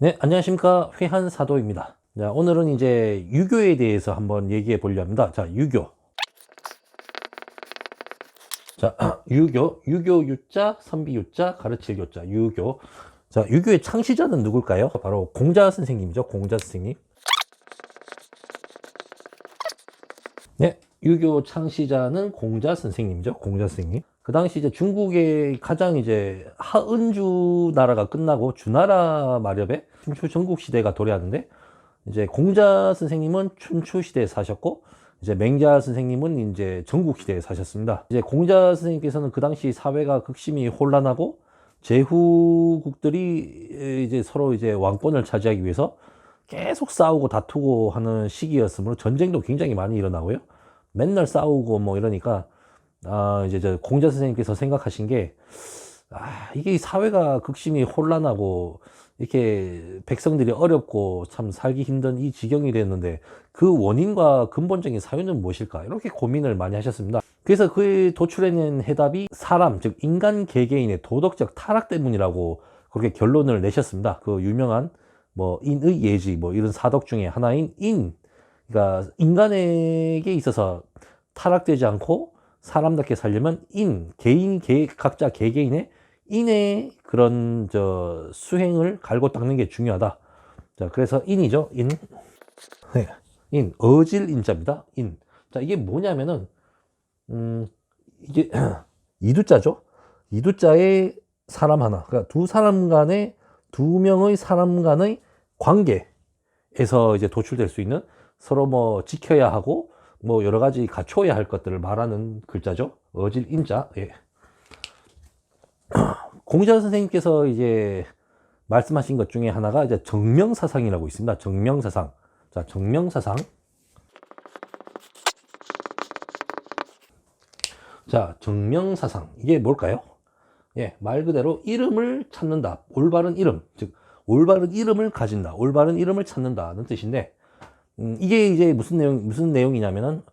네, 안녕하십니까. 회한사도입니다. 자, 오늘은 이제 유교에 대해서 한번 얘기해 보려 합니다. 자, 유교. 자, 유교 유자, 선비 유자, 가르칠 교자, 유교. 자, 유교의 창시자는 누굴까요? 바로 공자 선생님이죠. 공자 선생님. 네, 유교 창시자는 공자 선생님이죠. 공자 선생님. 그 당시 이제 중국의 가장 이제 하은주 나라가 끝나고 주나라 마렵에 춘추 전국 시대가 도래하는데, 이제 공자 선생님은 춘추 시대에 사셨고, 이제 맹자 선생님은 이제 전국 시대에 사셨습니다. 이제 공자 선생님께서는 그 당시 사회가 극심히 혼란하고 제후국들이 이제 서로 이제 왕권을 차지하기 위해서 계속 싸우고 다투고 하는 시기였으므로 전쟁도 굉장히 많이 일어나고요. 맨날 싸우고 뭐 이러니까 이제 저 공자 선생님께서 생각하신 게, 이게 사회가 극심히 혼란하고 이렇게 백성들이 어렵고 참 살기 힘든 이 지경이 됐는데 그 원인과 근본적인 사유는 무엇일까? 이렇게 고민을 많이 하셨습니다. 그래서 그에 도출해낸 해답이 사람, 즉 인간 개개인의 도덕적 타락 때문이라고 그렇게 결론을 내셨습니다. 그 유명한 뭐 인의 예지 뭐 이런 사덕 중에 하나인 인, 그러니까 인간에게 있어서 타락되지 않고 사람답게 살려면 각자 개개인의 인의 그런 수행을 갈고 닦는 게 중요하다. 자, 그래서 인이죠. 인. 네. 어질 인자입니다. 인. 자, 이게 뭐냐면은, 이게 이두자죠. 이두자의 사람 하나. 그러니까 두 명의 사람 간의 관계에서 이제 도출될 수 있는, 서로 뭐 지켜야 하고 뭐 여러 가지 갖춰야 할 것들을 말하는 글자죠. 어질 인자. 예. 공자 선생님께서 이제 말씀하신 것 중에 하나가 이제 정명사상이라고 있습니다. 정명사상. 자, 정명사상. 자, 정명사상. 이게 뭘까요? 예, 말 그대로 이름을 찾는다. 올바른 이름. 즉, 올바른 이름을 가진다. 올바른 이름을 찾는다는 뜻인데, 이게 이제 무슨 내용이냐면은,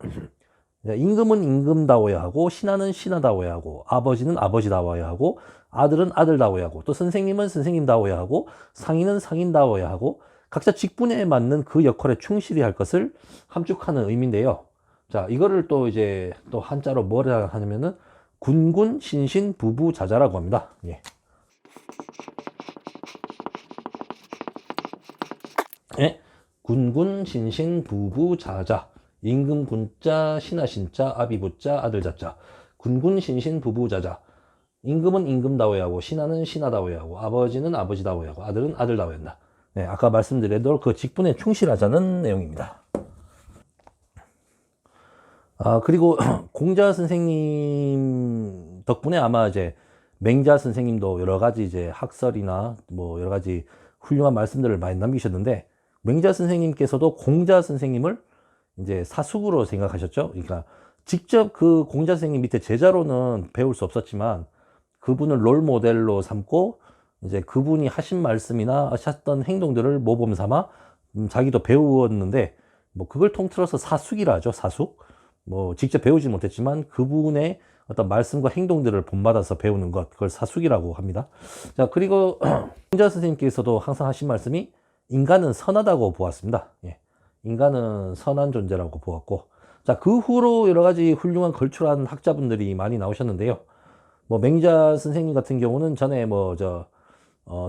임금은 임금다워야 하고, 신하는 신하다워야 하고, 아버지는 아버지다워야 하고, 아들은 아들다워야 하고, 또 선생님은 선생님다워야 하고, 상인은 상인다워야 하고, 각자 직분에 맞는 그 역할에 충실히 할 것을 함축하는 의미인데요. 자, 이거를 또 이제 또 한자로 뭐라 하냐면은 군군 신신 부부자자라고 합니다. 예. 예. 군군 신신 부부자자. 임금 군자, 신하 신자, 아비부자, 아들 자자. 군군 신신 부부자자. 임금은 임금다워야 하고, 신하는 신하다워야 하고, 아버지는 아버지다워야 하고, 아들은 아들다워야 한다. 네, 아까 말씀드린 대로 그 직분에 충실하자는 내용입니다. 그리고 공자 선생님 덕분에 아마 이제 맹자 선생님도 여러 가지 이제 학설이나 뭐 여러 가지 훌륭한 말씀들을 많이 남기셨는데, 맹자 선생님께서도 공자 선생님을 이제 사숙으로 생각하셨죠. 그러니까 직접 그 공자 선생님 밑에 제자로는 배울 수 없었지만 그분을 롤 모델로 삼고 이제 그분이 하신 말씀이나 하셨던 행동들을 모범 삼아 자기도 배웠는데, 뭐 그걸 통틀어서 사숙이라 하죠. 사숙. 뭐 직접 배우지 못했지만 그분의 어떤 말씀과 행동들을 본받아서 배우는 것, 그걸 사숙이라고 합니다. 자, 그리고 공자 선생님께서도 항상 하신 말씀이 인간은 선하다고 보았습니다. 예. 인간은 선한 존재라고 보았고, 자, 그 후로 여러 가지 훌륭한 걸출한 학자분들이 많이 나오셨는데요. 뭐 맹자 선생님 같은 경우는 전에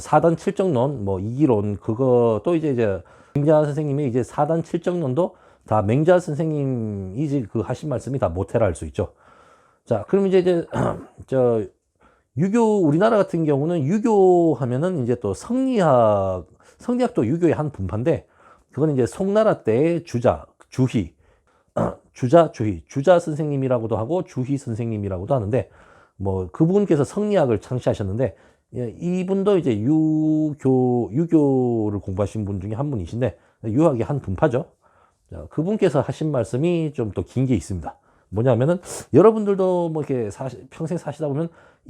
사단 칠정론, 뭐 이기론, 그거 또 이제 맹자 선생님의 이제 사단 칠정론도 다 맹자 선생님이 이제 그 하신 말씀이 다 모태라 할 수 있죠. 자, 그럼 이제 유교, 우리나라 같은 경우는 유교 하면은 이제 또 성리학도 유교의 한 분파인데, 그건 이제 송나라 때의 주희, 주자 선생님이라고도 하고 주희 선생님이라고도 하는데, 뭐 그분께서 성리학을 창시하셨는데, 이분도 이제 유교를 공부하신 분 중에 한 분이신데, 유학의 한 분파죠. 자, 그분께서 하신 말씀이 좀 또 긴 게 있습니다. 뭐냐면은 여러분들도 뭐 이렇게 평생 사시다 보면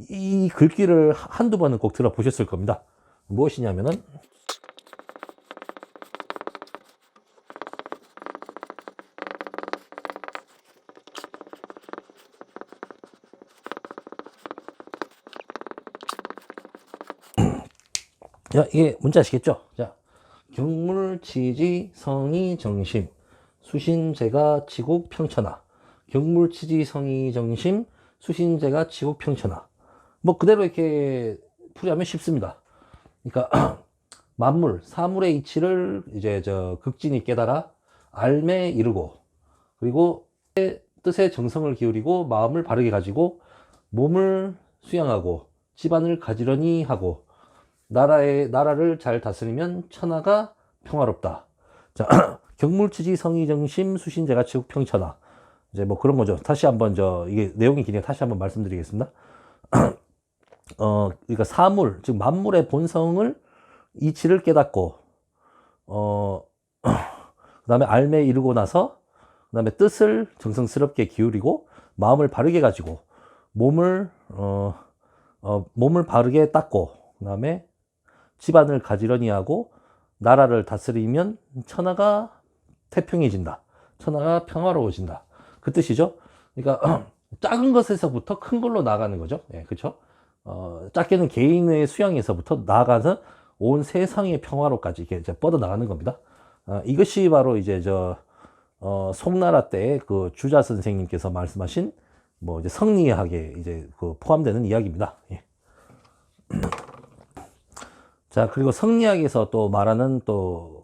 이 글귀를 한두 번은 꼭 들어보셨을 겁니다. 무엇이냐면은, 자, 이게 뭔지 아시겠죠? 자, 경물치지 성의정심 수신제가 치국 평천하. 경물치지 성의정심 수신제가 치국 평천하. 뭐 그대로 이렇게 풀이하면 쉽습니다. 그러니까 만물, 사물의 이치를 이제 극진히 깨달아 알매 이르고, 그리고 뜻에 정성을 기울이고 마음을 바르게 가지고 몸을 수양하고 집안을 가지런히 하고 나라를 잘 다스리면 천하가 평화롭다. 자, 경물치지 성의정심 수신제가 치국 평천하. 이제 뭐 그런 거죠. 다시 한번 이게 내용이 기니까 다시 한번 말씀드리겠습니다. 그러니까 사물, 즉 만물의 본성을 이치를 깨닫고 그다음에 알매 이르고 나서 그다음에 뜻을 정성스럽게 기울이고 마음을 바르게 가지고 몸을 바르게 닦고 그다음에 집안을 가지런히 하고 나라를 다스리면 천하가 태평해진다. 천하가 평화로워진다. 그 뜻이죠. 그러니까 작은 것에서부터 큰 걸로 나아가는 거죠. 예, 그렇죠. 작게는 개인의 수양에서부터 나아가서 온 세상의 평화로까지 이렇게 뻗어 나가는 겁니다. 이것이 바로 이제 송나라 때 그 주자 선생님께서 말씀하신 뭐 이제 성리학에 이제 그 포함되는 이야기입니다. 예. 자, 그리고 성리학에서 또 말하는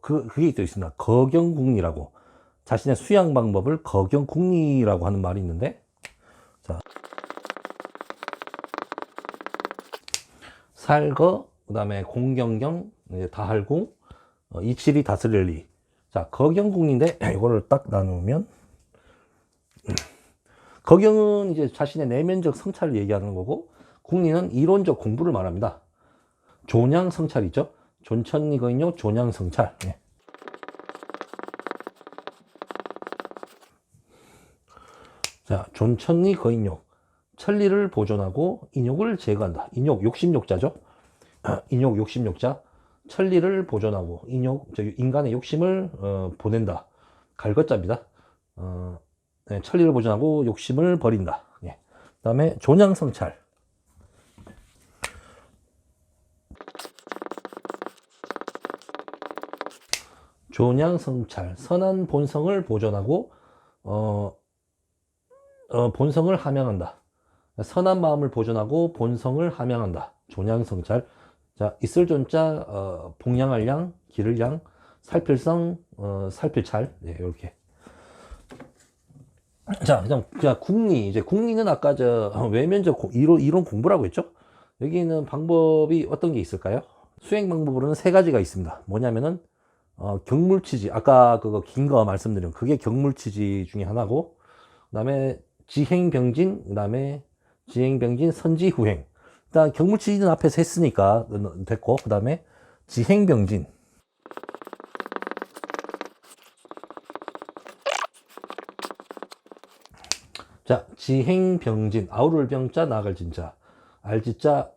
그게 또 있습니다. 거경궁리라고. 자신의 수양 방법을 거경궁리라고 하는 말이 있는데, 자, 살거, 그 다음에 공경경, 이제 다할궁, 이칠이 다스릴 리. 자, 거경궁인데, 이거를 딱 나누면, 거경은 이제 자신의 내면적 성찰을 얘기하는 거고, 궁리는 이론적 공부를 말합니다. 존양 성찰이죠. 존천리 거인욕 존양 성찰. 예. 자, 존천리 거인욕. 천리를 보존하고 인욕을 제거한다. 인욕, 욕심욕자죠. 인욕, 욕심욕자. 천리를 보존하고 인간의 욕심을 보낸다. 갈것자입니다. 네, 천리를 보존하고 욕심을 버린다. 예. 그 다음에 존양 성찰. 존양 성찰. 선한 본성을 보존하고 본성을 함양한다. 선한 마음을 보존하고 본성을 함양한다. 존양 성찰. 자, 있을 존자, 복양할 양, 기를 양, 살필성, 살필찰. 네, 이렇게. 자, 그냥 궁리. 이제 궁리는 아까 외면적 이론 공부라고 했죠? 여기는 방법이 어떤 게 있을까요? 수행 방법으로는 3가지가 있습니다. 뭐냐면은, 경물치지. 아까 그거 긴 거 말씀드린 그게 경물치지 중에 하나고, 그 다음에 지행병진, 그 다음에 지행병진 선지후행. 일단 경물치지는 앞에서 했으니까 됐고, 그 다음에 지행병진. 자, 지행병진. 아우를 병자, 나갈 진자. 알지자,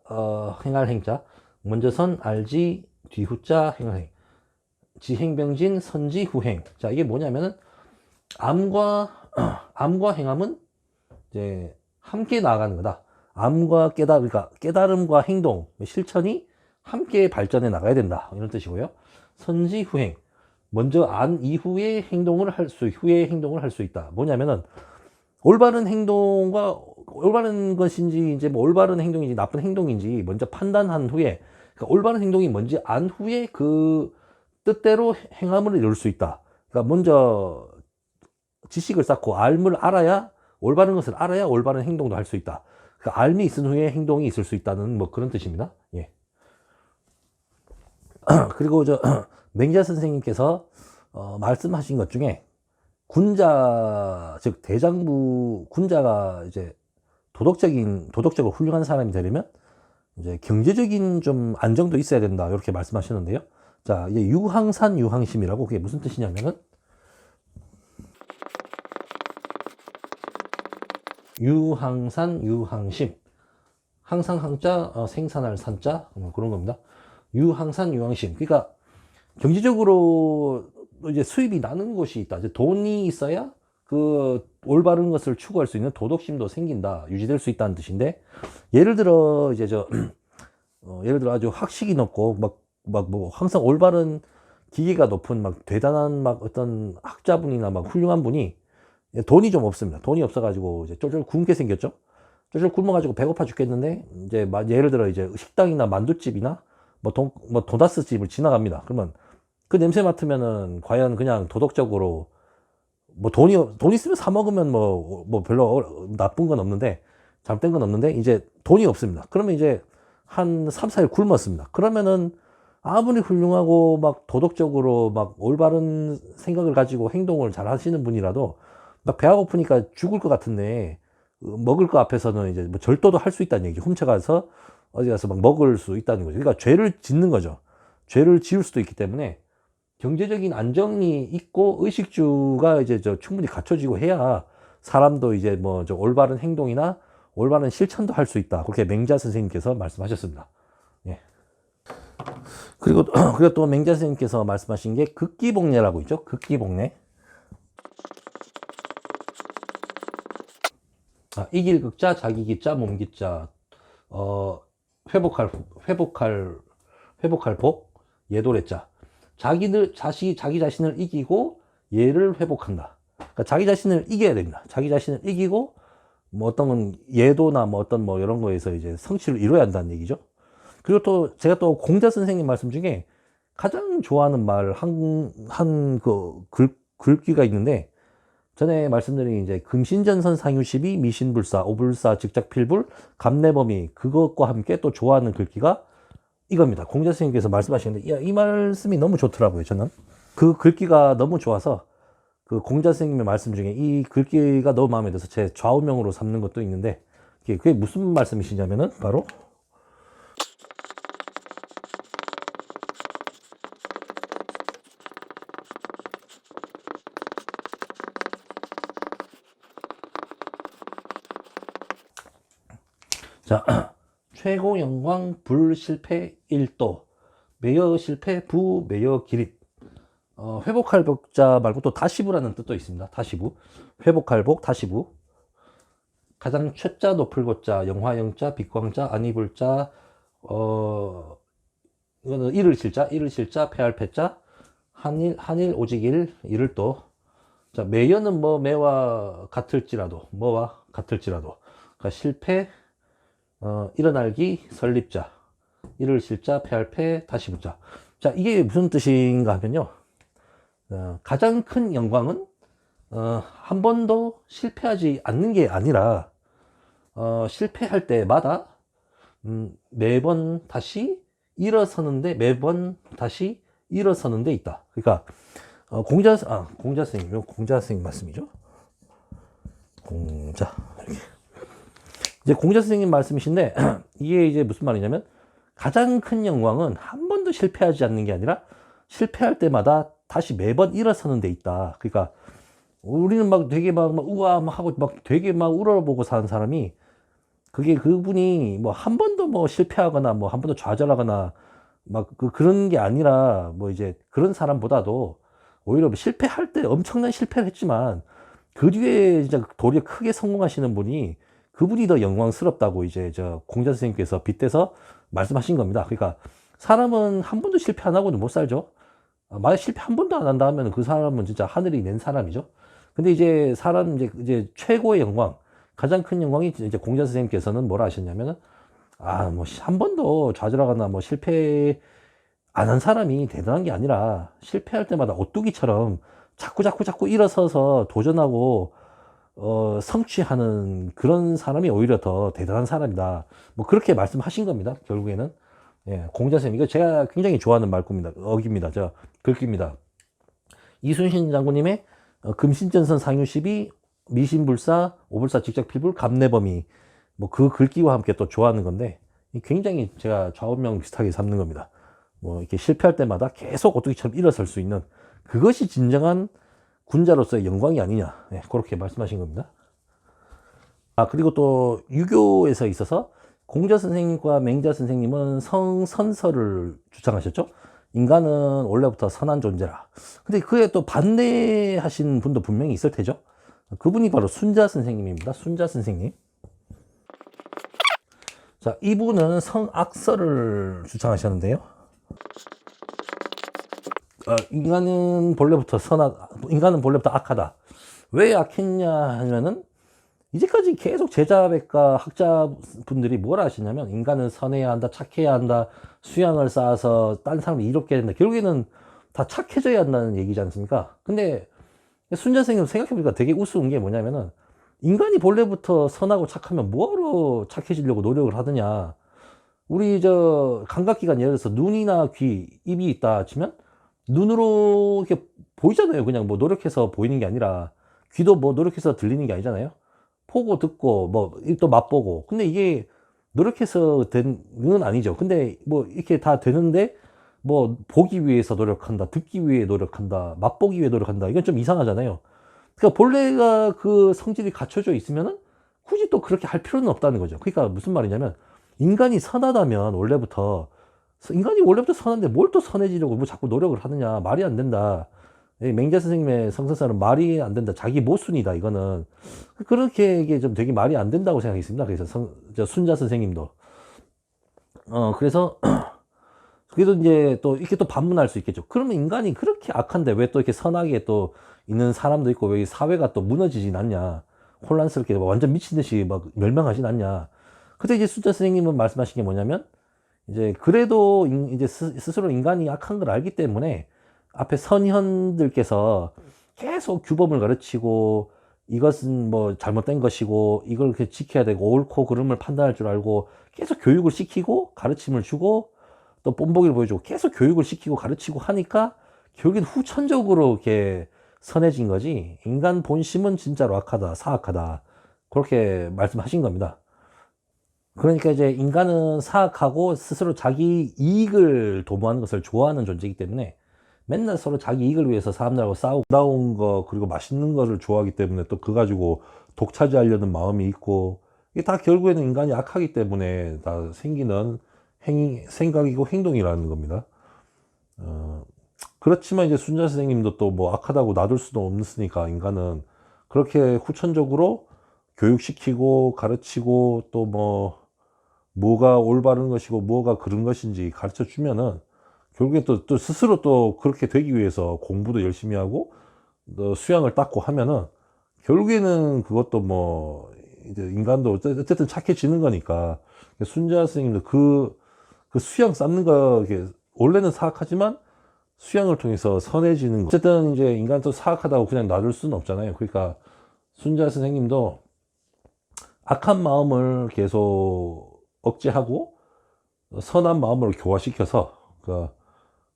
행할 행자. 먼저 선, 알지, 뒤후자, 행할 행. 지행병진, 선지후행. 자, 이게 뭐냐면은, 암과 행함은 이제 함께 나아가는 거다. 암과 그러니까 깨달음과 행동, 실천이 함께 발전해 나가야 된다. 이런 뜻이고요. 선지후행. 먼저 안 이후의 행동을 할 수 있다. 뭐냐면은, 올바른 것인지, 이제 뭐 올바른 행동인지 나쁜 행동인지 먼저 판단한 후에, 그러니까 올바른 행동이 뭔지 안 후에 그 뜻대로 행함을 이룰 수 있다. 그러니까 먼저 지식을 쌓고 올바른 것을 알아야 올바른 행동도 할 수 있다. 그러니까 알미 있은 후에 행동이 있을 수 있다는 뭐 그런 뜻입니다. 예. 그리고 맹자 선생님께서 말씀하신 것 중에 군자, 즉 군자가 이제 도덕적으로 훌륭한 사람이 되려면 이제 경제적인 좀 안정도 있어야 된다. 이렇게 말씀하셨는데요. 자, 이게 유항산 유항심이라고, 그게 무슨 뜻이냐면은, 유항산 유항심. 항상 항자, 생산할 산자, 그런 겁니다. 유항산 유항심. 그러니까 경제적으로 이제 수입이 나는 것이 있다. 이제 돈이 있어야 그 올바른 것을 추구할 수 있는 도덕심도 생긴다, 유지될 수 있다는 뜻인데, 예를 들어 이제 예를 들어 아주 학식이 높고 뭐 항상 올바른 기계가 높은 막 대단한 막 어떤 학자분이나 막 훌륭한 분이 돈이 좀 없습니다. 돈이 없어가지고 이제 쫄쫄 굶게 생겼죠. 쫄쫄 굶어가지고 배고파 죽겠는데 이제 예를 들어 이제 식당이나 만두집이나 뭐 도다스 집을 지나갑니다. 그러면 그 냄새 맡으면은 과연 그냥 도덕적으로 뭐 돈 있으면 사 먹으면 뭐 별로 나쁜 건 없는데 잘못된 건 없는데 이제 돈이 없습니다. 그러면 이제 한 3, 4일 굶었습니다. 그러면은 아무리 훌륭하고 막 도덕적으로 막 올바른 생각을 가지고 행동을 잘 하시는 분이라도 막 배가 고프니까 죽을 것 같은데 먹을 거 앞에서는 이제 뭐 절도도 할 수 있다는 얘기죠. 훔쳐가서 어디 가서 막 먹을 수 있다는 거죠. 그러니까 죄를 짓는 거죠. 죄를 지을 수도 있기 때문에 경제적인 안정이 있고 의식주가 이제 충분히 갖춰지고 해야 사람도 이제 뭐 올바른 행동이나 올바른 실천도 할 수 있다. 그렇게 맹자 선생님께서 말씀하셨습니다. 예. 그리고 또 맹자 선생님께서 말씀하신 게 극기복례라고 있죠. 극기복례. 이길 극자, 자기 기자, 몸 기자, 회복할 복, 예도래자. 자기 자신을 이기고 얘를 회복한다. 그러니까 자기 자신을 이겨야 됩니다. 자기 자신을 이기고 뭐 어떤 건 예도나 뭐 어떤 뭐 이런 거에서 이제 성취를 이뤄야 한다는 얘기죠. 그리고 또 제가 또 공자 선생님 말씀 중에 가장 좋아하는 말 글귀가 있는데 전에 말씀드린 이제 금신전선 상유시비 미신불사 오불사 즉작필불 감내범이 그것과 함께 또 좋아하는 글귀가 이겁니다. 공자 선생님께서 말씀하시는데 이 말씀이 너무 좋더라고요. 저는 그 글귀가 너무 좋아서 그 공자 선생님의 말씀 중에 이 글귀가 너무 마음에 들어서 제 좌우명으로 삼는 것도 있는데 그게 무슨 말씀이시냐면은 바로 자 최고 영광 불실패 일도 매여 실패 부 매여 기립. 회복할 복자 말고 또 다시부라는 뜻도 있습니다. 다시부. 회복할 복 다시부. 가장 최자 높을 고자 영화영자 빛광자 안이불자 이거는 이를 실자 패할 패자 한일 오직일 이를 또. 자 매여는 뭐 매와 같을지라도 그러니까 실패 일어날기 설립자 이를 실자 패할 패 다시부자. 자 이게 무슨 뜻인가 하면요, 가장 큰 영광은 한 번도 실패하지 않는 게 아니라 실패할 때마다 매번 다시 일어서는 데 있다. 그러니까 공자 선생님 말씀이죠. 이제 공자 선생님 말씀이신데 이게 이제 무슨 말이냐면 가장 큰 영광은 한 번도 실패하지 않는 게 아니라 실패할 때마다 다시 매번 일어서는 데 있다. 그러니까 우리는 막 되게 막 우와 막 하고 막 되게 막 우러러보고 사는 사람이 그분이 뭐 한 번도 뭐 실패하거나 뭐 한 번도 좌절하거나 막 그런 게 아니라 뭐 이제 그런 사람보다도 오히려 실패할 때 엄청난 실패를 했지만 그 뒤에 진짜 도리어 크게 성공하시는 분이 그분이 더 영광스럽다고 이제 공자 선생님께서 빗대서 말씀하신 겁니다. 그러니까 사람은 한 번도 실패 안 하고는 못 살죠. 만약 실패 한 번도 안 한다 하면 그 사람은 진짜 하늘이 낸 사람이죠. 근데 이제 사람 이제 최고의 영광, 가장 큰 영광이 이제 공자 선생님께서는 뭐라 하셨냐면은 뭐 한 번도 좌절하거나 뭐 실패 안 한 사람이 대단한 게 아니라 실패할 때마다 오뚜기처럼 자꾸 일어서서 도전하고 성취하는 그런 사람이 오히려 더 대단한 사람이다. 뭐 그렇게 말씀하신 겁니다. 결국에는. 예, 공자 선생님, 이거 제가 굉장히 좋아하는 어기입니다. 글귀입니다. 이순신 장군님의 금신전선 상유시비 미신불사 오불사 직작필불 감내범이 뭐 그 글귀와 함께 또 좋아하는 건데 굉장히 제가 좌우명 비슷하게 삼는 겁니다. 뭐 이렇게 실패할 때마다 계속 오뚜기처럼 일어설 수 있는 그것이 진정한 군자로서의 영광이 아니냐. 네, 그렇게 말씀하신 겁니다. 그리고 또 유교에서 있어서 공자 선생님과 맹자 선생님은 성선설을 주장하셨죠. 인간은 원래부터 선한 존재라. 근데 그에 또 반대하신 분도 분명히 있을 테죠. 그분이 바로 순자 선생님입니다. 순자 선생님. 자, 이분은 성악설을 주장하셨는데요. 인간은 본래부터 악하다. 왜 악했냐 하면은 이제까지 계속 제자백과 학자분들이 뭘 하시냐면 인간은 선해야 한다, 착해야 한다, 수양을 쌓아서 딴 사람을 이롭게 해야 된다. 결국에는 다 착해져야 한다는 얘기지 않습니까? 근데 순자 선생님 생각해보니까 되게 우스운 게 뭐냐면은 인간이 본래부터 선하고 착하면 뭐하러 착해지려고 노력을 하느냐. 우리 저 감각기관 예를 들어서 눈이나 귀, 입이 있다 치면 눈으로 이렇게 보이잖아요. 그냥 뭐 노력해서 보이는 게 아니라 귀도 뭐 노력해서 들리는 게 아니잖아요. 보고 듣고 뭐 또 맛보고. 근데 이게 노력해서 된 건 아니죠. 근데 뭐 이렇게 다 되는데 뭐 보기 위해서 노력한다, 듣기 위해 노력한다, 맛보기 위해 노력한다. 이건 좀 이상하잖아요. 그러니까 본래가 그 성질이 갖춰져 있으면은 굳이 또 그렇게 할 필요는 없다는 거죠. 그러니까 무슨 말이냐면 인간이 선하다면 인간이 원래부터 선한데 뭘 또 선해지려고 뭐 자꾸 노력을 하느냐. 말이 안 된다. 맹자 선생님의 성선사는 말이 안 된다. 자기 모순이다. 이거는 그렇게 이게 좀 되게 말이 안 된다고 생각했습니다. 그래서 순자 선생님도 그래서 그래도 이제 또 이렇게 또 반문할 수 있겠죠. 그러면 인간이 그렇게 악한데 왜 또 이렇게 선하게 또 있는 사람도 있고 왜 사회가 또 무너지진 않냐. 혼란스럽게 완전 미친 듯이 막 멸망하진 않냐. 그때 이제 순자 선생님은 말씀하신 게 뭐냐면 이제 그래도 이제 스스로 인간이 악한 걸 알기 때문에 앞에 선현들께서 계속 규범을 가르치고 이것은 뭐 잘못된 것이고 이걸 이렇게 지켜야 되고 옳고 그름을 판단할 줄 알고 계속 교육을 시키고 가르침을 주고 또 본보기를 보여주고 계속 교육을 시키고 가르치고 하니까 결국엔 후천적으로 이렇게 선해진 거지. 인간 본심은 진짜로 악하다, 사악하다. 그렇게 말씀하신 겁니다. 그러니까 이제 인간은 사악하고 스스로 자기 이익을 도모하는 것을 좋아하는 존재이기 때문에 맨날 서로 자기 이익을 위해서 사람들하고 싸우고 나온 거 그리고 맛있는 거를 좋아하기 때문에 또 그거 가지고 독차지하려는 마음이 있고 이게 다 결국에는 인간이 악하기 때문에 다 생기는 생각이고 행동이라는 겁니다. 그렇지만 이제 순자 선생님도 또 뭐 악하다고 놔둘 수도 없으니까 인간은 그렇게 후천적으로 교육시키고 가르치고 또 뭐가 올바른 것이고 뭐가 그른 것인지 가르쳐 주면은 결국에 또 스스로 또 그렇게 되기 위해서 공부도 열심히 하고 또 수양을 닦고 하면은 결국에는 그것도 뭐 이제 인간도 어쨌든 착해지는 거니까 순자 선생님도 그 수양 쌓는 거 원래는 사악하지만 수양을 통해서 선해지는 거. 어쨌든 이제 인간도 사악하다고 그냥 놔둘 수는 없잖아요. 그러니까 순자 선생님도 악한 마음을 계속 억제하고 선한 마음으로 교화시켜서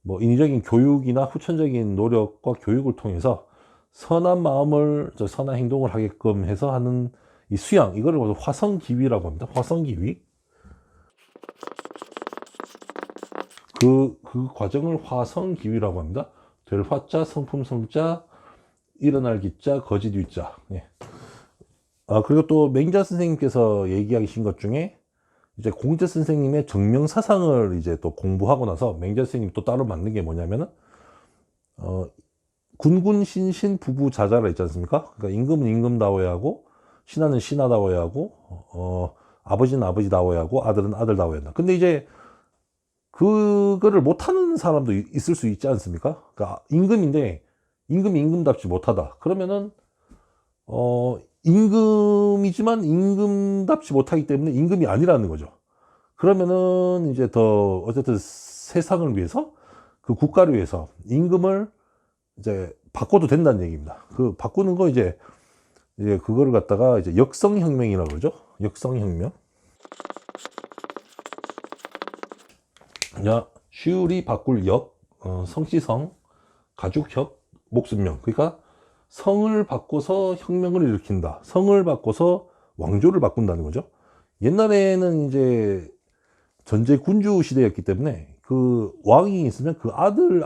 뭐 인위적인 교육이나 후천적인 노력과 교육을 통해서 선한 마음을 선한 행동을 하게끔 해서 하는 이 수양, 이거를 화성기위라고 합니다. 화성기위. 그 과정을 화성기위라고 합니다. 될 화자, 성품 성자, 일어날 기자, 거짓 위자. 예. 그리고 또 맹자 선생님께서 얘기하신 것 중에 이제 공자 선생님의 정명사상을 이제 또 공부하고 나서 맹자 선생님이 또 따로 만든 게 뭐냐면은 군군신신 부부자자라 있지 않습니까? 그러니까 임금은 임금다워야 하고 신하는 신하다워야 하고 아버지는 아버지다워야 하고 아들은 아들다워야 한다. 근데 이제 그거를 못하는 사람도 있을 수 있지 않습니까? 그러니까 임금인데 임금이 임금답지 못하다. 그러면은 임금이지만 임금답지 못하기 때문에 임금이 아니라는 거죠. 그러면은 이제 더 어쨌든 세상을 위해서 그 국가를 위해서 임금을 이제 바꿔도 된다는 얘기입니다. 그 바꾸는 거 이제 그거를 갖다가 이제 역성혁명이라고 그러죠. 역성혁명. 자, 쉬울이 바꿀 역, 성씨성, 가죽혁, 목숨명. 그러니까 성을 바꿔서 혁명을 일으킨다. 성을 바꿔서 왕조를 바꾼다는 거죠. 옛날에는 이제 전제 군주 시대였기 때문에 그 왕이 있으면 그 아들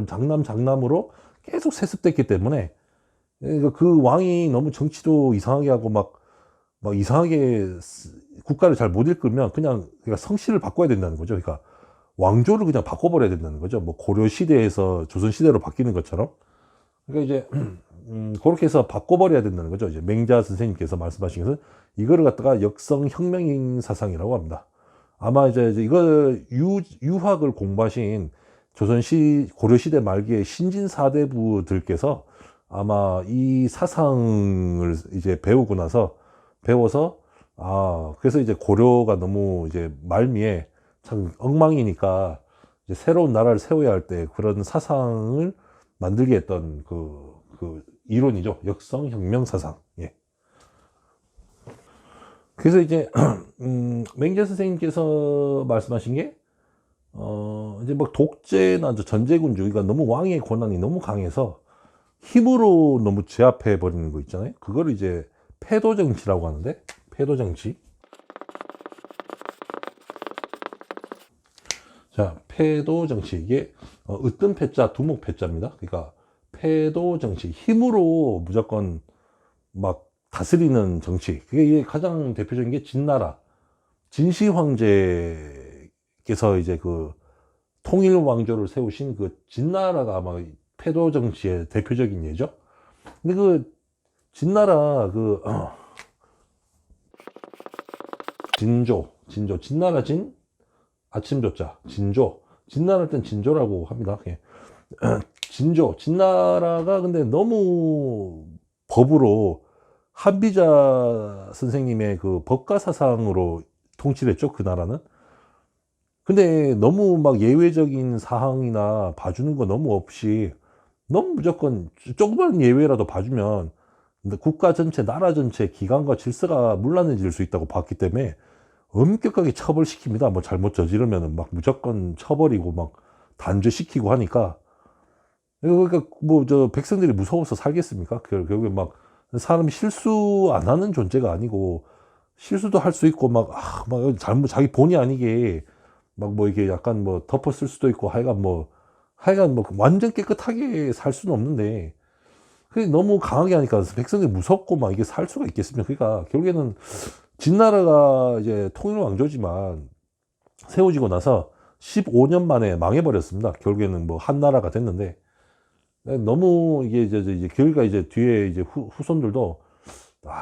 장남으로 계속 세습됐기 때문에 그 왕이 너무 정치도 이상하게 하고 막 이상하게 국가를 잘 못 이끌면 그냥 성씨를 바꿔야 된다는 거죠. 그러니까 왕조를 그냥 바꿔버려야 된다는 거죠. 뭐 고려 시대에서 조선 시대로 바뀌는 것처럼. 그러니까 이제 그렇게 해서 바꿔버려야 된다는 거죠. 이제 맹자 선생님께서 말씀하신 것은 이거를 갖다가 역성혁명인 사상이라고 합니다. 아마 이제 이거 유학을 공부하신 고려시대 말기에 신진사대부들께서 아마 이 사상을 이제 배워서, 그래서 이제 고려가 너무 이제 말미에 참 엉망이니까 이제 새로운 나라를 세워야 할 때 그런 사상을 만들게 했던 그 이론이죠. 역성혁명 사상. 예. 그래서 이제, 맹자 선생님께서 말씀하신 게, 이제 뭐 독재나 전제군주의가 너무 왕의 권한이 너무 강해서 힘으로 너무 제압해 버리는 거 있잖아요. 그거를 이제 패도정치라고 하는데, 패도정치. 자, 패도정치. 이게 으뜸 패자, 두목 패자입니다. 그러니까 패도정치. 힘으로 무조건 막 다스리는 정치. 그게 가장 대표적인 게 진나라. 진시 황제께서 이제 그 통일 왕조를 세우신 그 진나라가 아마 패도 정치의 대표적인 예죠. 근데 그 진나라 진나라 아침조자, 진나라 땐 진조라고 합니다. 예. 진나라가 근데 너무 법으로 한비자 선생님의 그 법가 사상으로 통치를 했죠, 그 나라는. 근데 너무 막 예외적인 사항이나 봐주는 거 너무 없이 너무 무조건 조그만 예외라도 봐주면 국가 전체, 나라 전체 기강과 질서가 문란해질 수 있다고 봤기 때문에 엄격하게 처벌시킵니다. 뭐 잘못 저지르면 막 무조건 처벌이고 막 단죄시키고 하니까. 그러니까 뭐 백성들이 무서워서 살겠습니까? 결국에 막 사람이 실수 안 하는 존재가 아니고 실수도 할 수 있고 막 잘못 자기 본의 아니게 막 뭐 이게 약간 뭐 덮었을 수도 있고 하여간 뭐 완전 깨끗하게 살 수는 없는데 그게 너무 강하게 하니까 백성들이 무섭고 막 이게 살 수가 있겠습니까? 그러니까 결국에는 진나라가 이제 통일 왕조지만 세워지고 나서 15년 만에 망해버렸습니다. 결국에는 뭐 한나라가 됐는데 너무 이게 이제 그러니까 이제 뒤에 이제 후손들도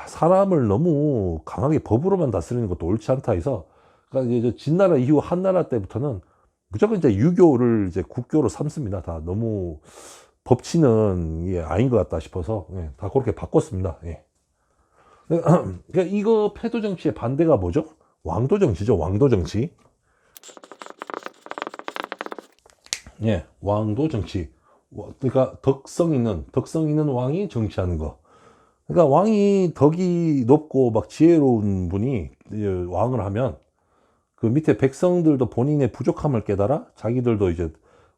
사람을 너무 강하게 법으로만 다스리는 것도 옳지 않다 해서 그러니까 이제 진나라 이후 한나라 때부터는 무조건 이제 유교를 이제 국교로 삼습니다. 다 너무 법치는 이게 아닌 것 같다 싶어서 다 그렇게 바꿨습니다. 예. 그러니까 이거 패도 정치의 반대가 뭐죠? 왕도 정치죠. 왕도 정치. 예, 왕도 정치. 그러니까 덕성 있는 왕이 정치하는 거. 그러니까 왕이 덕이 높고 막 지혜로운 분이 왕을 하면 그 밑에 백성들도 본인의 부족함을 깨달아 자기들도 이제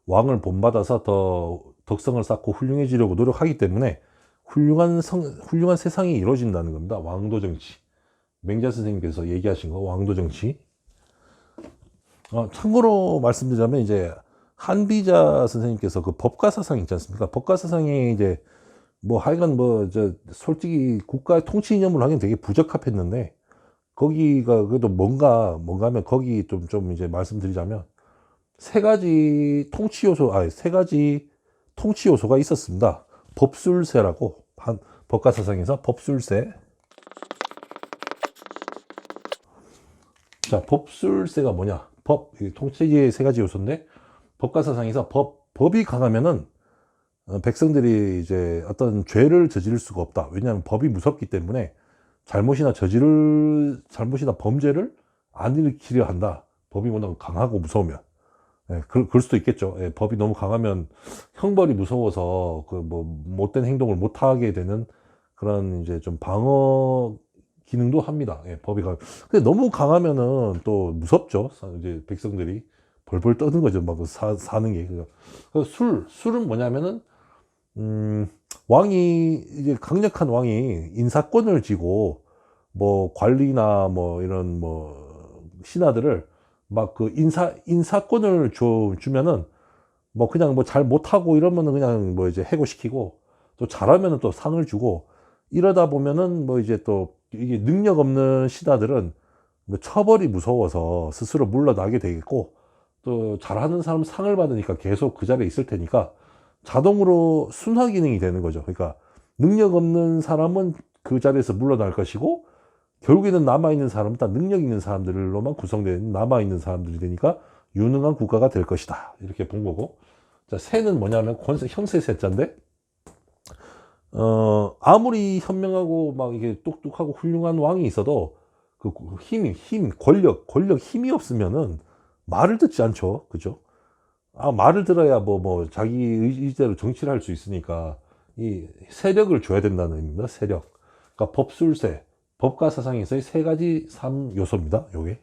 왕을 본받아서 더 덕성을 쌓고 훌륭해지려고 노력하기 때문에 훌륭한 세상이 이루어진다는 겁니다. 왕도 정치. 맹자 선생님께서 얘기하신 거 왕도 정치. 참고로 말씀드리자면 이제 한비자 선생님께서 그 법가 사상 있지 않습니까? 법가 사상이 이제 뭐 하여간 솔직히 국가 통치 이념으로 하기엔 되게 부적합했는데 거기가 그래도 뭔가 하면 거기 좀 이제 말씀드리자면 세 가지 통치 요소가 있었습니다. 법술세라고 법가 사상에서 법술세. 자, 법술세가 뭐냐? 통치의 세 가지 요소인데 법가 사상에서 법이 강하면은 백성들이 이제 어떤 죄를 저지를 수가 없다. 왜냐하면 법이 무섭기 때문에 잘못이나 범죄를 안 일으키려 한다. 법이 워낙 강하고 무서우면. 그럴 수도 있겠죠. 법이 너무 강하면 형벌이 무서워서 그 뭐 못된 행동을 못 하게 되는 그런 이제 좀 방어 기능도 합니다. 법이 근데 너무 강하면은 또 무섭죠. 이제 백성들이 벌벌 떠는 거죠. 막 사는 게. 술은 뭐냐면은 이제 강력한 왕이 인사권을 쥐고 뭐 관리나 뭐 이런 뭐 신하들을 막 그 인사권을 주면은 뭐 그냥 뭐 잘 못하고 이러면은 그냥 뭐 이제 해고시키고 또 잘하면은 또 상을 주고 이러다 보면은 뭐 이제 또 이게 능력 없는 신하들은 뭐 처벌이 무서워서 스스로 물러나게 되겠고 또 잘하는 사람 상을 받으니까 계속 그 자리에 있을 테니까 자동으로 순화 기능이 되는 거죠. 그러니까 능력 없는 사람은 그 자리에서 물러날 것이고 결국에는 남아있는 사람은 다 능력 있는 사람들로만 구성된 남아있는 사람들이 되니까 유능한 국가가 될 것이다. 이렇게 본 거고 자, 세는 뭐냐면 현세 세자인데, 아무리 현명하고 막 이게 똑똑하고 훌륭한 왕이 있어도 그 권력, 힘이 없으면은 말을 듣지 않죠. 그죠? 말을 들어야 자기 의지대로 정치를 할 수 있으니까 이 세력을 줘야 된다는 의미입니다. 세력. 그러니까 법술세, 법과 사상에서의 세 가지 삶 요소입니다. 요게.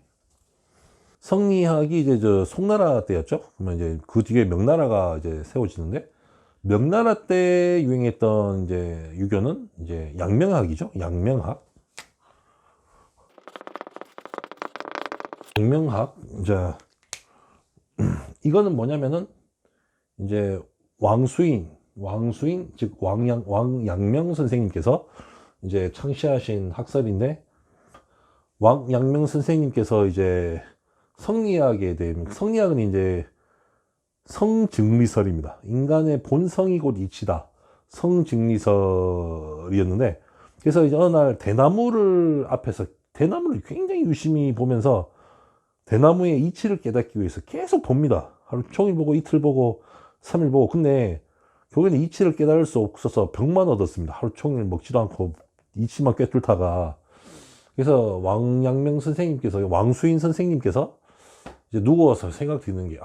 성리학이 이제 송나라 때였죠. 그러면 이제 그 뒤에 명나라가 이제 세워지는데, 명나라 때 유행했던 이제 유교는 이제 양명학이죠. 양명학. 이제 이거는 뭐냐면은 이제 왕수인 즉 왕양명 선생님께서 이제 창시하신 학설인데, 왕양명 선생님께서 이제 성리학은 이제 성증리설입니다. 인간의 본성이 곧 이치다. 성증리설이었는데, 그래서 이제 어느 날 대나무를 굉장히 유심히 보면서 대나무의 이치를 깨닫기 위해서 계속 봅니다. 하루 종일 보고 이틀 보고 3일 보고. 근데 결국에는 이치를 깨달을 수 없어서 병만 얻었습니다. 하루 종일 먹지도 않고 이치만 꿰뚫다가. 그래서 왕양명 선생님께서, 왕수인 선생님께서 이제 누워서 생각 드는 게,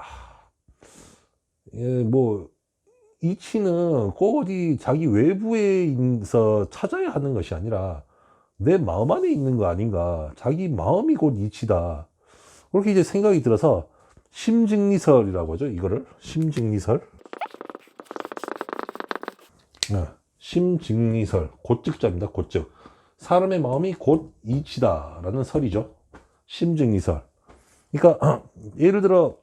이치는 꼭 어디 자기 외부에 있어 찾아야 하는 것이 아니라 내 마음 안에 있는 거 아닌가. 자기 마음이 곧 이치다. 그렇게 이제 생각이 들어서 심증리설이라고 하죠. 이거를 심증리설. 심증리설. 곧즉자입니다. 곧즉. 사람의 마음이 곧 이치다라는 설이죠. 심증리설. 그러니까 예를 들어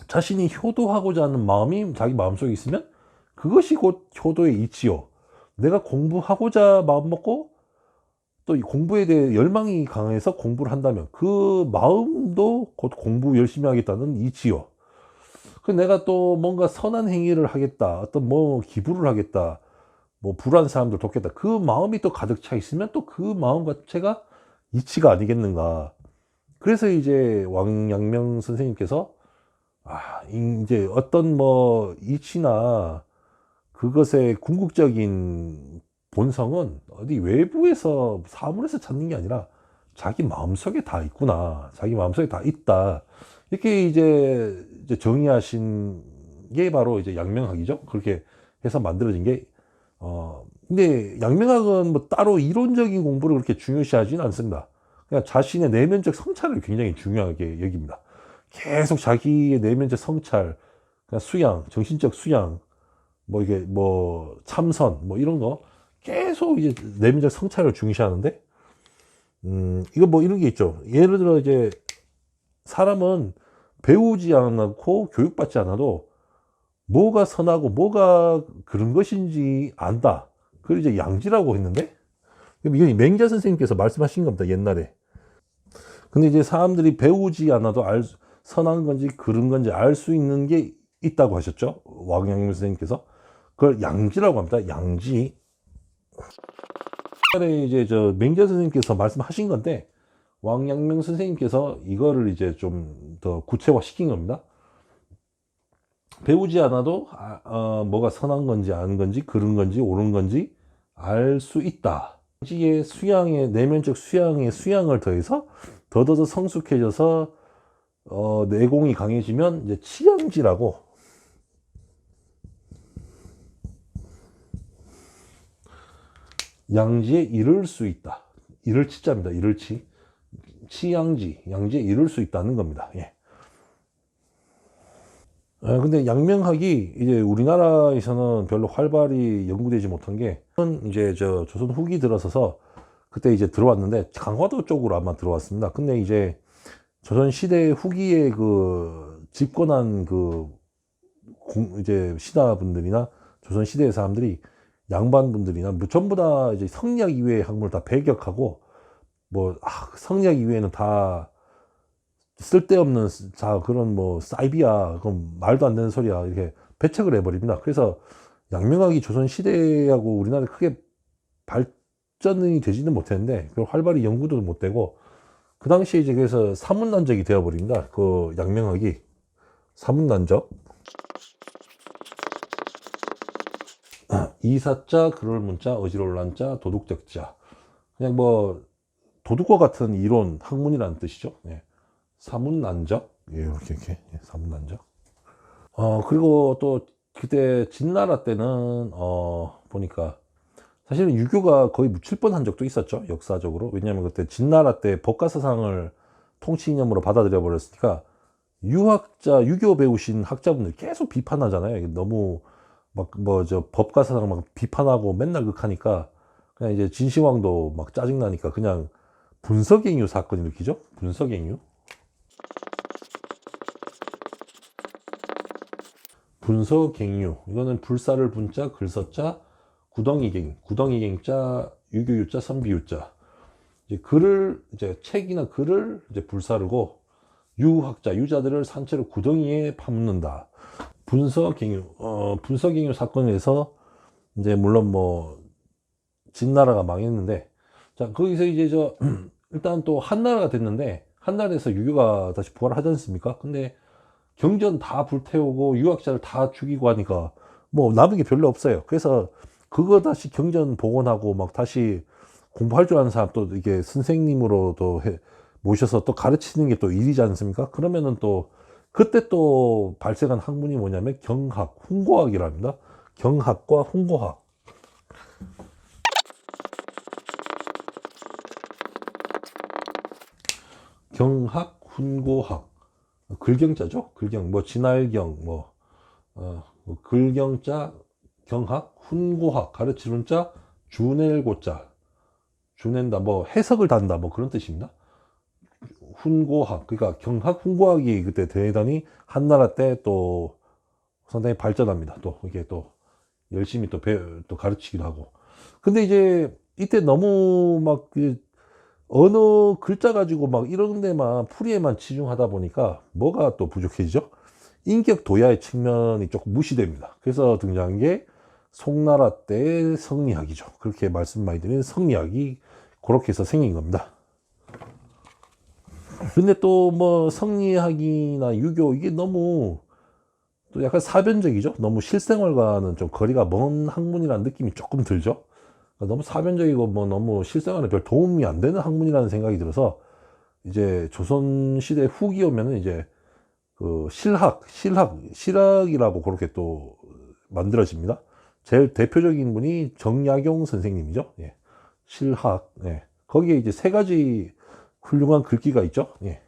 자신이 효도하고자 하는 마음이 자기 마음속에 있으면 그것이 곧 효도의 이치요. 내가 공부하고자 마음 먹고 또 이 공부에 대해 열망이 강해서 공부를 한다면 그 마음도 곧 공부 열심히 하겠다는 이치요. 그 내가 또 뭔가 선한 행위를 하겠다, 어떤 기부를 하겠다, 불우한 사람들 돕겠다, 그 마음이 또 가득 차 있으면 또 그 마음 자체가 이치가 아니겠는가. 그래서 이제 왕양명 선생님께서 이제 어떤 이치나 그것의 궁극적인 본성은 어디 외부에서 사물에서 찾는 게 아니라 자기 마음속에 다 있구나. 자기 마음속에 다 있다. 이렇게 이제 정의하신 게 바로 이제 양명학이죠. 그렇게 해서 만들어진 게, 근데 양명학은 따로 이론적인 공부를 그렇게 중요시하지는 않습니다. 그냥 자신의 내면적 성찰을 굉장히 중요하게 여깁니다. 계속 자기의 내면적 성찰, 수양, 정신적 수양, 참선, 이런 거, 계속 이제 내면적 성찰을 중시하는데, 이거 이런 게 있죠. 예를 들어 이제 사람은 배우지 않고 교육받지 않아도 뭐가 선하고 뭐가 그런 것인지 안다. 그걸 이제 양지라고 했는데, 이게 맹자 선생님께서 말씀하신 겁니다. 옛날에. 근데 이제 사람들이 배우지 않아도 선한 건지 그런 건지 알 수 있는 게 있다고 하셨죠. 왕양명 선생님께서. 그걸 양지라고 합니다. 양지. 옛날에 이제 맹자 선생님께서 말씀하신 건데, 왕양명 선생님께서 이거를 이제 좀 더 구체화 시킨 겁니다. 배우지 않아도 뭐가 선한 건지 아닌 건지 그런 건지 옳은 건지 알 수 있다. 양지의 수양의 내면적 수양을 더해서 더더 성숙해져서 내공이 강해지면 이제 치양지라고, 양지에 이를 수 있다. 이를 치자입니다. 이를 치. 치양지, 양지에 이를 수 있다는 겁니다. 예. 근데 양명학이 이제 우리나라에서는 별로 활발히 연구되지 못한 게, 이제 조선 후기 들어서서 그때 이제 들어왔는데, 강화도 쪽으로 아마 들어왔습니다. 근데 이제 조선 시대 후기에 집권한 이제 신하분들이나 조선 시대의 사람들이, 양반분들이나 전부 다 이제 성리학 이외의 학문을 다 배격하고, 성리학 이외에는 다 쓸데없는 그런 사이비야, 그럼 말도 안 되는 소리야, 이렇게 배척을 해버립니다. 그래서 양명학이 조선 시대하고 우리나라에 크게 발전이 되지는 못했는데, 활발히 연구도 못 되고, 그 당시에 이제 그래서 사문난적이 되어버립니다. 그 양명학이 사문난적. 이사자, 그럴 문자, 어지러울 난자, 도둑적자. 그냥 뭐 도둑과 같은 이론, 학문이라는 뜻이죠. 예. 사문난적. 예, 이렇게. 예, 사문난적. 그리고 또 그때 진나라 때는 보니까 사실은 유교가 거의 묻힐 뻔한 적도 있었죠. 역사적으로. 왜냐하면 그때 진나라 때 법가사상을 통치 이념으로 받아들여 버렸으니까 유학자, 유교 배우신 학자분들 계속 비판하잖아요. 너무 막 뭐 저 법가사상 막 비판하고 맨날 극하니까 그냥 이제 진시황도 막 짜증나니까 그냥 분서갱유 사건을 일으키죠. 분서갱유. 분서갱유. 이거는 불사를 분자, 글서자, 구덩이갱자, 유교유자, 선비유자. 이제 글을 이제 책이나 글을 이제 불사르고 유학자, 유자들을 산채로 구덩이에 파묻는다. 분서갱유 사건에서 이제 물론 뭐 진나라가 망했는데, 자 거기서 이제 일단 또 한나라가 됐는데, 한나라에서 유교가 다시 부활하지 않습니까? 근데 경전 다 불태우고 유학자를 다 죽이고 하니까 뭐 남은 게 별로 없어요. 그래서 그거 다시 경전 복원하고 막 다시 공부할 줄 아는 사람 또 이게 선생님으로 또 모셔서 또 가르치는 게 또 일이지 않습니까? 그러면은 또 그때 또 발생한 학문이 뭐냐면 경학, 훈고학이랍니다. 경학과 훈고학. 경학, 훈고학. 글경자죠. 글경, 뭐 진할경, 뭐 글경자, 경학, 훈고학, 가르치는 자, 주낼고자, 주낸다, 뭐 해석을 단다, 뭐 그런 뜻입니다. 훈고학, 그러니까 경학, 훈고학이 그때 대단히 한나라 때 또 상당히 발전합니다. 또 이게 또 열심히 또 가르치기도 하고. 근데 이제 이때 너무 막 언어 글자 가지고 막 이런 데만 풀이에만 치중하다 보니까 뭐가 또 부족해지죠? 인격 도야의 측면이 조금 무시됩니다. 그래서 등장한 게 송나라 때의 성리학이죠. 그렇게 말씀 많이 드린 성리학이 그렇게 해서 생긴 겁니다. 근데 또 뭐 성리학이나 유교 이게 너무 또 약간 사변적이죠. 너무 실생활과는 좀 거리가 먼 학문이라는 느낌이 조금 들죠. 그러니까 너무 사변적이고 뭐 너무 실생활에 별 도움이 안 되는 학문이라는 생각이 들어서 이제 조선시대 후기 오면은 이제 그 실학이라고 그렇게 또 만들어집니다. 제일 대표적인 분이 정약용 선생님이죠. 예. 실학. 예. 거기에 이제 세 가지 훌륭한 글귀가 있죠. 예.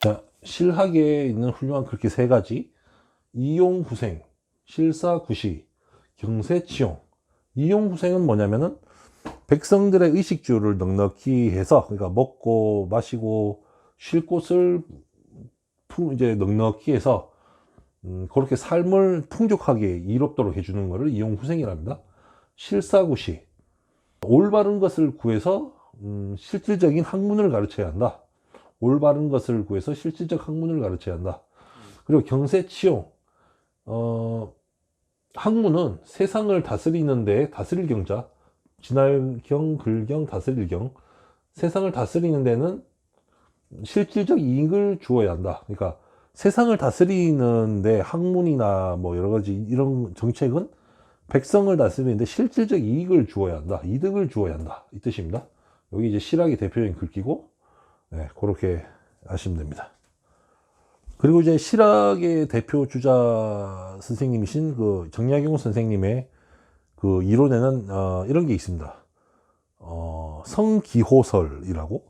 자, 실학에 있는 훌륭한 글귀 세 가지. 이용후생, 실사구시, 경세치용. 이용후생은 뭐냐면은 백성들의 의식주를 넉넉히 해서, 그러니까 먹고 마시고 쉴 곳을 이제 넉넉히 해서 그렇게 삶을 풍족하게 이롭도록 해주는 것을 이용후생이랍니다. 실사구시, 올바른 것을 구해서 실질적인 학문을 가르쳐야 한다. 올바른 것을 구해서 실질적 학문을 가르쳐야 한다. 그리고 경세치용, 학문은 세상을 다스리는데, 다스릴 경자, 진할경, 글경, 다스릴 경, 세상을 다스리는 데는 실질적 이익을 주어야 한다. 그러니까 세상을 다스리는데 학문이나 뭐 여러 가지 이런 정책은 백성을 다스리는데 실질적 이익을 주어야 한다. 이득을 주어야 한다. 이 뜻입니다. 여기 이제 실학이 대표적인 글귀고, 네, 그렇게 아시면 됩니다. 그리고 이제 실학의 대표 주자 선생님이신 그 정약용 선생님의 그 이론에는 이런 게 있습니다. 성기호설이라고.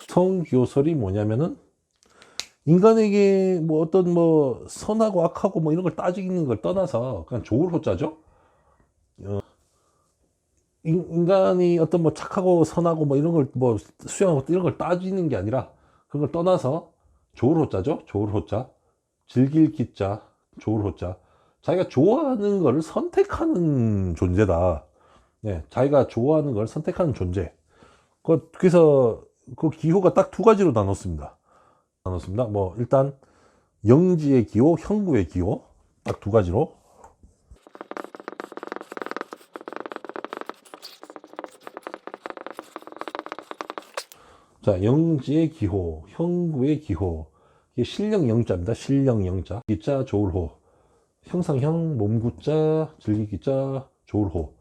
성기호설이 뭐냐면은 인간에게 뭐 어떤 뭐 선하고 악하고 뭐 이런 걸 따지는 걸 떠나서 그냥 좋을 호자죠. 인간이 어떤 뭐 착하고 선하고 뭐 이런 걸 뭐 수용하고 이런 걸 따지는 게 아니라 그런 걸 떠나서 좋을 호자죠. 좋을 호자. 즐길 기자. 좋을 호자. 자기가 좋아하는 거를 선택하는 존재다. 네, 자기가 좋아하는 걸 선택하는 존재. 그래서 그 기호가 딱 두 가지로 나눴습니다. 뭐 일단 영지의 기호, 형구의 기호 딱 두 가지로. 자, 영지의 기호, 형구의 기호. 이게 실령 영자입니다. 실령 영자. 기자 조울호. 형상형 몸구자 즐기기자 조울호.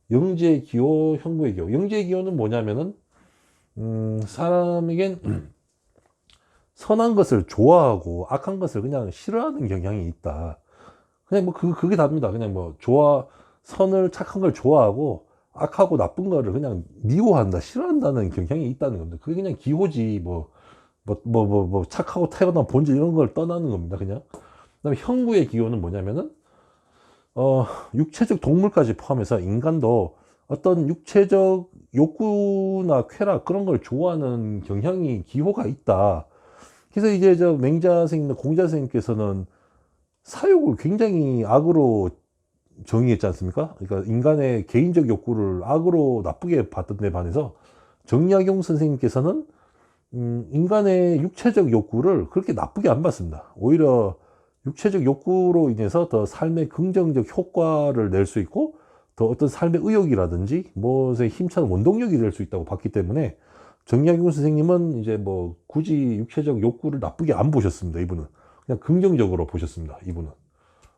영지의 기호, 형구의 기호. 영지의 기호는 뭐냐면은 사람에겐 선한 것을 좋아하고 악한 것을 그냥 싫어하는 경향이 있다. 그냥 뭐 그게 답니다. 그냥 뭐 선을 착한 걸 좋아하고 악하고 나쁜 거를 그냥 미워한다, 싫어한다는 경향이 있다는 겁니다. 그게 그냥 기호지, 착하고 태어난 본질 이런 걸 떠나는 겁니다, 그냥. 그다음에 형구의 기호는 뭐냐면은, 육체적 동물까지 포함해서 인간도 어떤 육체적 욕구나 쾌락 그런 걸 좋아하는 경향이 기호가 있다. 그래서 이제 저 맹자 선생님, 공자 선생님께서는 사욕을 굉장히 악으로 정의했지 않습니까? 그러니까 인간의 개인적 욕구를 악으로 나쁘게 봤던 데 반해서 정약용 선생님께서는 인간의 육체적 욕구를 그렇게 나쁘게 안 봤습니다. 오히려 육체적 욕구로 인해서 더 삶의 긍정적 효과를 낼 수 있고 더 어떤 삶의 의욕이라든지 무엇에 힘찬 원동력이 될 수 있다고 봤기 때문에 정약용 선생님은 이제 뭐 굳이 육체적 욕구를 나쁘게 안 보셨습니다. 이분은 그냥 긍정적으로 보셨습니다. 이분은.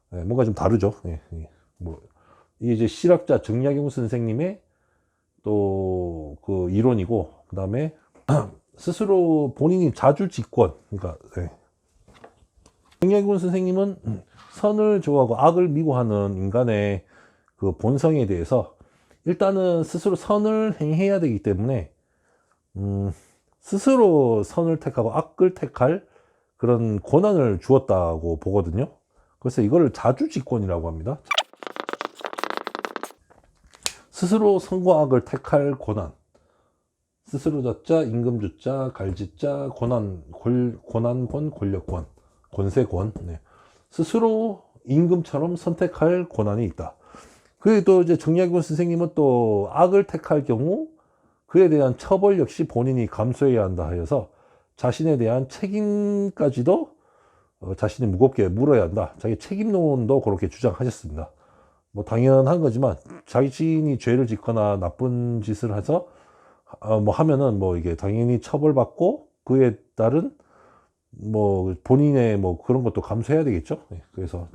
네, 뭔가 좀 다르죠. 네, 네. 뭐 이게 이제 실학자 정약용 선생님의 또 그 이론이고, 그 다음에 스스로 본인이 자주직권, 그러니까 네. 정약용 선생님은 선을 좋아하고 악을 미워하는 인간의 그 본성에 대해서 일단은 스스로 선을 행해야 되기 때문에 스스로 선을 택하고 악을 택할 그런 권한을 주었다고 보거든요. 그래서 이거를 자주직권이라고 합니다. 스스로 선과 악을 택할 권한. 스스로 자자, 임금주자, 갈지자, 권한권, 권력권, 권세권. 네. 스스로 임금처럼 선택할 권한이 있다. 그리고 또 이제 정약용 선생님은 또 악을 택할 경우 그에 대한 처벌 역시 본인이 감수해야 한다 하여서 자신에 대한 책임까지도 자신이 무겁게 물어야 한다. 자기 책임론도 그렇게 주장하셨습니다. 뭐 당연한 거지만 자신이 죄를 짓거나 나쁜 짓을 해서 뭐 하면은 뭐 이게 당연히 처벌받고 그에 따른 뭐 본인의 뭐 그런 것도 감수해야 되겠죠. 예. 그래서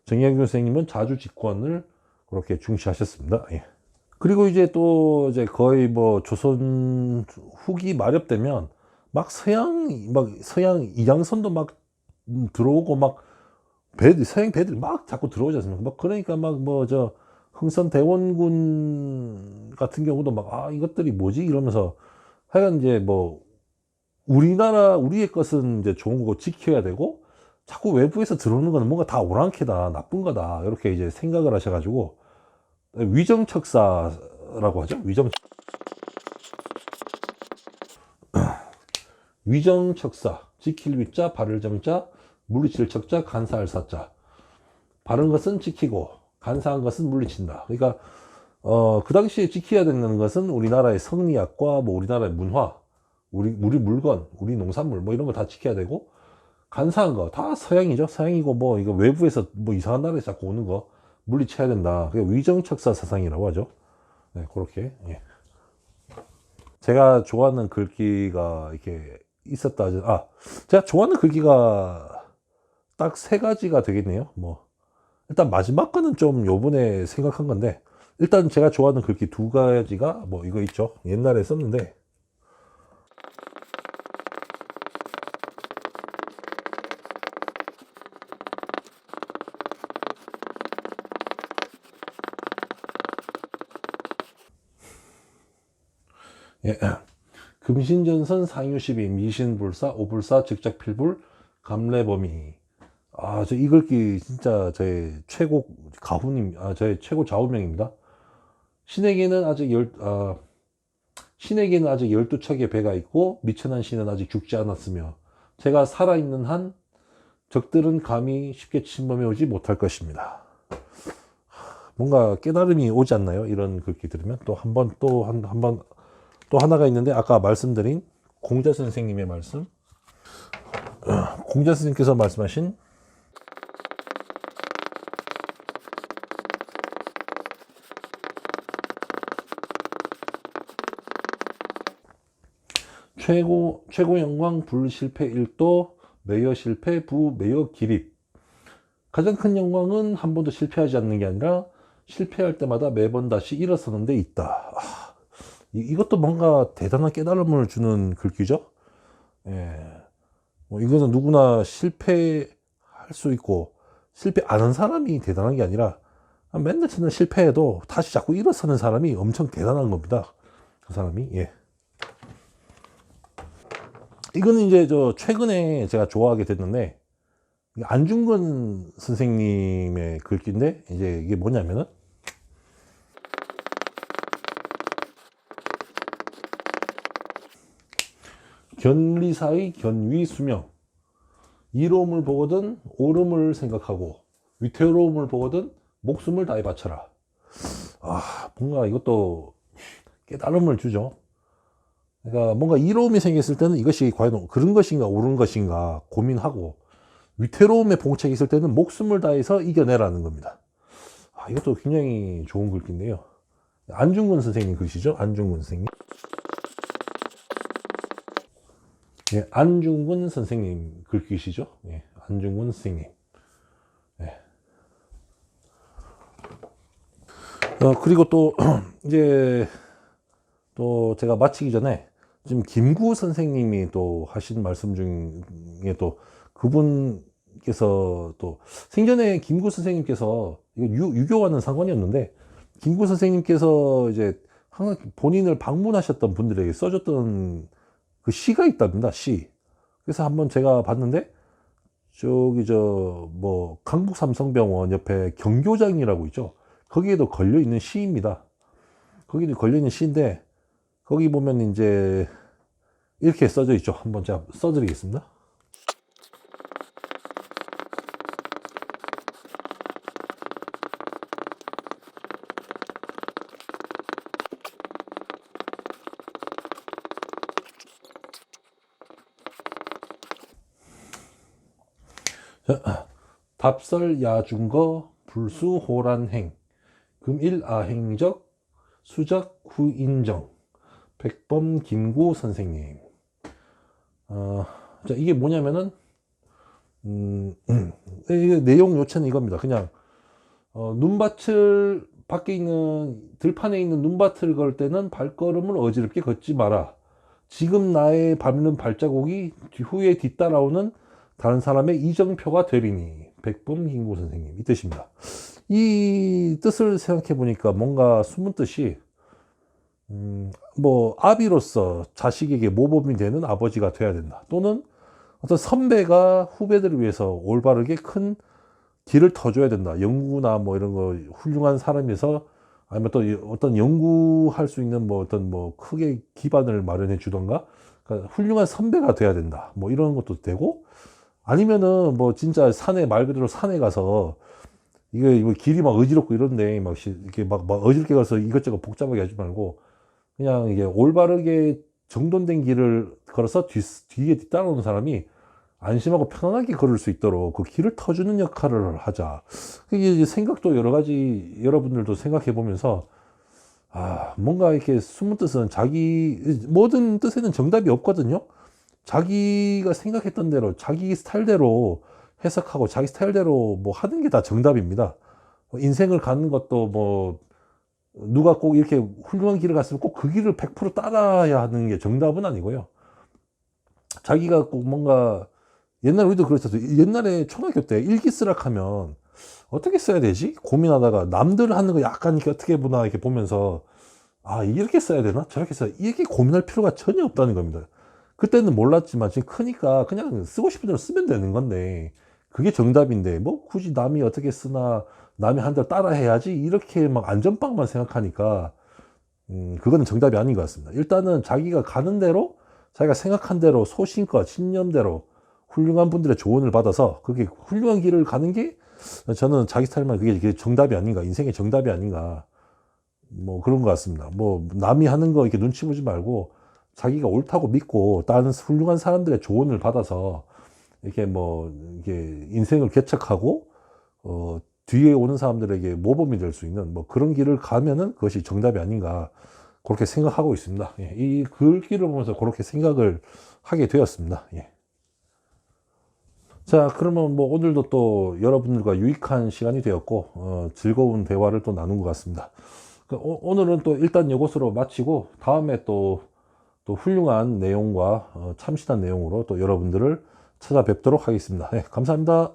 정약용 선생님은 자주직권을 그렇게 중시하셨습니다. 예. 그리고 이제 또 이제 거의 뭐 조선 후기 말엽 되면 막 서양 이장선도 막 들어오고 막 서양 배들이 막 자꾸 들어오지 않습니까? 막 그러니까 막 뭐 저 흥선 대원군 같은 경우도 막 이것들이 뭐지 이러면서 하여간 이제 뭐 우리의 것은 이제 좋은 거고 지켜야 되고 자꾸 외부에서 들어오는 거는 뭔가 다 오랑캐다, 나쁜 거다 이렇게 이제 생각을 하셔가지고 위정척사라고 하죠. 위정척사, 지킬 위자, 바를 정자, 물리칠 척자, 간사할 사자. 바른 것은 지키고 간사한 것은 물리친다. 그러니까 그 당시에 지켜야 되는 것은 우리나라의 성리학과 뭐 우리나라의 문화, 우리 물건, 우리 농산물 뭐 이런 거 다 지켜야 되고, 간사한 거 다 서양이죠. 서양이고 뭐 이거 외부에서 뭐 이상한 나라에서 자꾸 오는 거 물리쳐야 된다. 그게 위정척사 사상이라고 하죠. 네, 그렇게. 예. 제가 좋아하는 글귀가 이렇게 있었다. 제가 좋아하는 글귀가 딱 세 가지가 되겠네요. 뭐 일단 마지막 거는 좀 요번에 생각한 건데, 일단 제가 좋아하는 글귀 두 가지가 뭐 이거 있죠. 옛날에 썼는데, 예. 금신전선 상유시비 미신불사 오불사 즉작필불 감래범위. 저 이 글귀 진짜 저의 최고 저의 최고 좌우명입니다. 신에게는 아직 12척의 배가 있고 미천한 신은 아직 죽지 않았으며 제가 살아있는 한 적들은 감히 쉽게 침범해 오지 못할 것입니다. 뭔가 깨달음이 오지 않나요? 이런 글귀 들으면 또 하나가 있는데, 아까 말씀드린 공자 선생님의 말씀, 공자 선생님께서 말씀하신 최고 영광 불실패 1도 매여 실패 부 매여 기립. 가장 큰 영광은 한 번도 실패하지 않는 게 아니라 실패할 때마다 매번 다시 일어서는 데 있다. 이것도 뭔가 대단한 깨달음을 주는 글귀죠. 예. 뭐 이것은 누구나 실패할 수 있고, 실패 안 한 사람이 대단한 게 아니라 맨날 저는 실패해도 다시 자꾸 일어서는 사람이 엄청 대단한 겁니다. 그 사람이. 예. 이거는 이제 저 최근에 제가 좋아하게 됐는데, 안중근 선생님의 글귀인데, 이제 이게 뭐냐면은, 견리사의 견위수명, 이로움을 보거든 옳음을 생각하고 위태로움을 보거든 목숨을 다해 바쳐라. 뭔가 이것도 깨달음을 주죠. 그러니까 뭔가 이로움이 생겼을 때는 이것이 과연 그런 것인가 옳은 것인가 고민하고, 위태로움에 봉착이 있을 때는 목숨을 다해서 이겨내라는 겁니다. 이것도 굉장히 좋은 글귀인데요. 안중근 선생님 글씨죠. 안중근 선생님. 예, 안중근 선생님 글귀시죠. 예, 안중근 선생님. 예. 그리고 또 이제 또 제가 마치기 전에 지금 김구 선생님이 또 하신 말씀 중에 또 그분께서 또 생전에 김구 선생님께서 이거 유교와는 상관이 없는데, 김구 선생님께서 이제 항상 본인을 방문하셨던 분들에게 써줬던 그 시가 있답니다. 시. 그래서 한번 제가 봤는데, 저기 뭐 강북 삼성병원 옆에 경교장이라고 있죠. 거기에도 걸려 있는 시입니다. 거기도 걸려 있는 시인데, 거기 보면 이제 이렇게 써져 있죠. 한번 제가 써드리겠습니다. 답설야중거 불수호란행 금일아행적 수작 후인정 백범 김구 선생님. 자, 이게 뭐냐면은 이게 내용 요체는 이겁니다. 그냥 눈밭을 밖에 있는 들판에 있는 눈밭을 걸 때는 발걸음을 어지럽게 걷지 마라. 지금 나의 밟는 발자국이 후에 뒤따라오는 다른 사람의 이정표가 되리니. 백범 김구 선생님, 이 뜻입니다. 이 뜻을 생각해 보니까 뭔가 숨은 뜻이, 뭐 아비로서 자식에게 모범이 되는 아버지가 돼야 된다. 또는 어떤 선배가 후배들을 위해서 올바르게 큰 길을 터줘야 된다. 연구나 뭐 이런 거 훌륭한 사람에서, 아니면 또 어떤 연구할 수 있는 뭐 어떤 뭐 크게 기반을 마련해 주던가, 그러니까 훌륭한 선배가 돼야 된다. 뭐 이런 것도 되고, 아니면은 뭐 진짜 산에, 말 그대로 산에 가서 이게 뭐 길이 막 어지럽고 이런데 막 이렇게 막 어지럽게 가서 이것저것 복잡하게 하지 말고, 그냥 이게 올바르게 정돈된 길을 걸어서 뒤에 뒤따라오는 사람이 안심하고 편안하게 걸을 수 있도록 그 길을 터주는 역할을 하자. 이게 생각도 여러 가지 여러분들도 생각해 보면서, 뭔가 이렇게 숨은 뜻은 모든 뜻에는 정답이 없거든요. 자기가 생각했던 대로 자기 스타일대로 해석하고 자기 스타일대로 뭐 하는 게 다 정답입니다. 인생을 가는 것도 뭐 누가 꼭 이렇게 훌륭한 길을 갔으면 꼭 그 길을 100% 따라야 하는 게 정답은 아니고요. 자기가 꼭 뭔가, 옛날 우리도 그랬었어요. 옛날에 초등학교 때 일기쓰락하면 어떻게 써야 되지? 고민하다가 남들 하는 거 약간 이렇게 어떻게 보나 이렇게 보면서, 이렇게 써야 되나? 저렇게 써야, 이렇게 고민할 필요가 전혀 없다는 겁니다. 그때는 몰랐지만 지금 크니까 그냥 쓰고 싶은 대로 쓰면 되는 건데, 그게 정답인데 뭐 굳이 남이 어떻게 쓰나, 남이 한 대로 따라 해야지 이렇게 막 안전빵만 생각하니까 그거는 정답이 아닌 것 같습니다. 일단은 자기가 가는 대로, 자기가 생각한 대로 소신껏 신념대로 훌륭한 분들의 조언을 받아서 그게 훌륭한 길을 가는 게, 저는 자기 스타일만 그게 정답이 아닌가, 인생의 정답이 아닌가, 뭐 그런 것 같습니다. 뭐 남이 하는 거 이렇게 눈치 보지 말고 자기가 옳다고 믿고 다른 훌륭한 사람들의 조언을 받아서 이렇게 뭐 이게 인생을 개척하고 뒤에 오는 사람들에게 모범이 될 수 있는 뭐 그런 길을 가면은 그것이 정답이 아닌가, 그렇게 생각하고 있습니다. 예, 이 글귀를 보면서 그렇게 생각을 하게 되었습니다. 예. 자, 그러면 뭐 오늘도 또 여러분들과 유익한 시간이 되었고, 즐거운 대화를 또 나눈 것 같습니다. 오늘은 또 일단 이것으로 마치고, 다음에 또 훌륭한 내용과 참신한 내용으로 또 여러분들을 찾아뵙도록 하겠습니다. 네, 감사합니다.